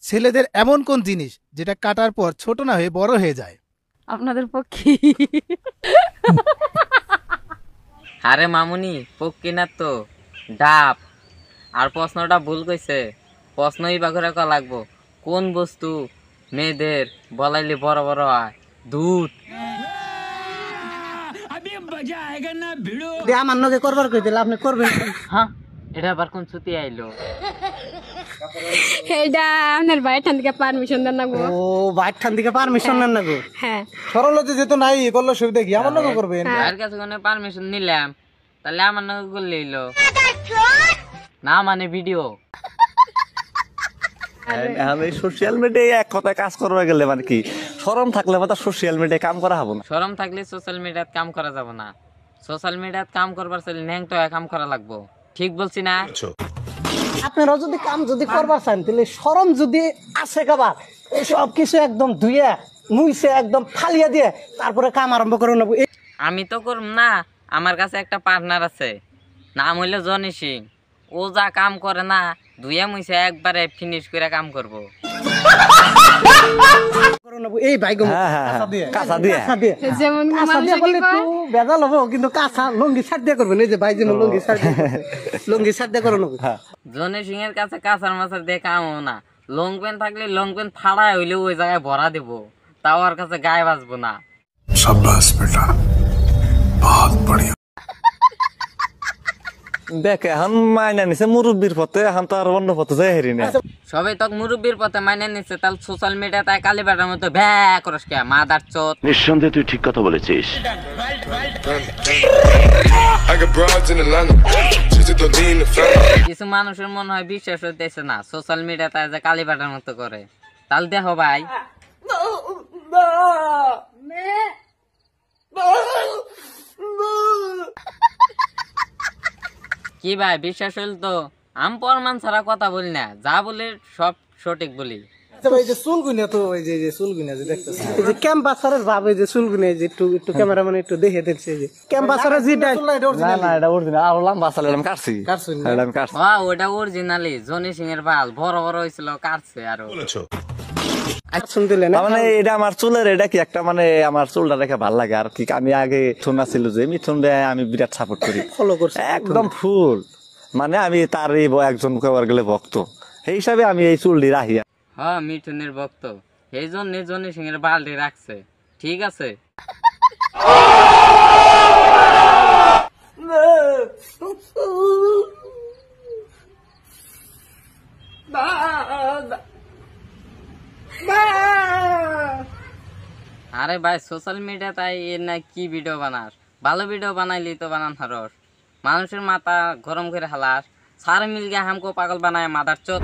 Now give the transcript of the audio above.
ছেলেদের এমন কোন জিনিস যেটা কাটার পর ছোট না হয়ে বড় হয়ে যায়? আপনাদের পক্ষে আরে মামুনি পক্ষী না তো ডাব। আর প্রশ্নটা ভুল কইছে, প্রশ্নই বা করে লাগবো কোন বস্তু মেয়েদের বলাইলে বড় বড় হয়? দুধ। আমার নগে করবার কই দিলে আপনি করবেন? হ্যাঁ, এটা আবার কোন ছুটি আইলো? এইটা আপনার ভাই ঠান থেকে পারমিশন দেন না গো। ও বাইর ঠান থেকে পারমিশন নেন না গো? হ্যাঁ, সরলতে যেত নাই করলে সুবিধা কি, আমার নগে করবেন। ভাইয়ের কাছে কোনো পারমিশন নিলাম, তাহলে আমার নাকি করলে এলো না, মানে ভিডিও। আমি সোশ্যাল মিডিয়ায় এক কথায় কাজ করবা গেলে মানে কি শরম থাকলে মানে সোশ্যাল মিডিয়ায় কাম করা হবে না। শরম থাকলে সোশ্যাল মিডিয়াত কাম করা যাব না। সোশ্যাল মিডিয়াত কাম করবার চাইলে ন্যাংটো কাম করা লাগবো। ঠিক বলছি না? আপনারা যদি কাম যদি করবার চান তাহলে শরম যদি আছে কাবার এই সব কিছু একদম ধুইয়া মুইছে একদম ফালিয়া দিয়ে তারপরে কাম আরম্ভ করে নেব। আমি তো করব না, আমার কাছে একটা পার্টনার আছে, নাম হইলো জনি সিং। ও যা কাম করে না, দুইয়া মুইছে একবারে ফিনিশ করে কাম করব। এই ভাই গো কাঁচা দিয়ে যেমন কাঁচা দিয়ে করলে একটু বেজাল হবো, কিন্তু কাঁচা লঙ্গি ছাড় দিয়ে করবেন। এই যে ভাই যেমন লঙ্গি ছাড় দিয়ে করে নেবো। জনি সিং এর কাছে কাঁচার মাছের দিয়ে কামও না। লং প্যান্ট থাকলে লং প্যান্ট ফাড়ায় হইলে ওই জায়গায় ভরা দিব, তাও আর কাছে গায়ে বাঁচবো না। शाबाश बेटा, बहुत बढ़िया। দেখ এখন মাইনা নিছে মুরব্বীর পথে, এখন তো আর অন্য পথে যাই হেরি না। সবাই তো মুরব্বীর পথে মাইনে নিচ্ছে, তাহলে সোশ্যাল মিডিয়া তাই কালী বেটার মতো ভ্যা করস কে মাদার চোদ। নিঃসন্দেহে তুই ঠিক কথা বলেছিস। কিছু মানুষের মনে হয় বিশ্বাস হইতেছে না সোশ্যাল মিডিয়া তাই যে কালী বেটার মতো করে। তাহলে দেখো ভাই, কি ভাই বিশ্বাস হইল তো? আম প্রমাণ ছাড়া কথা বলি না, যা বলি সব সঠিক বলি। এই যে চুলগুনা তো এই যে চুলগুনা যে দেখতেছেন, এই যে ক্যাম্পাসারের ভাব, এই যে চুলগুনে যে একটু ক্যামেরাম্যান একটু দেখে দিচ্ছে। এই যে ক্যাম্পাসারের যেটা না না এটা অরিজিনাল, আর লম্বা চালে আমি কাটছি। আমি কাটছি। হ্যাঁ ওটা অরিজিনালি জনি সিং এর বাল বড় বড় হয়েছিল, কাটছে আরো। মানে এটা আমার চুলের এটা কি একটা মানে আমার চুলটা দেখে ভাল লাগে আর কি। আমি আগে মিথুন ছিল যে মিথুন আমি বিরাট সাপোর্ট করি, ফলো করছি একদম ফুল। মানে আমি তার একজন গেলে ভক্ত, সেই হিসাবে আমি এই চুলটি রাখি। হ্যাঁ মিঠুনের ভক্ত, এই জন্য জনি সিং এর বালটি রাখছে। ঠিক আছে। আরে ভাই সোশ্যাল মিডিয়া তাই এর না কি ভিডিও বানাস? ভালো ভিডিও বানাইলি তো বানান হারস, মানুষের মাথা গরম করে হালাস। সারে মিল গিয়ে হামকো পাগল বানায় মাদার চোদ।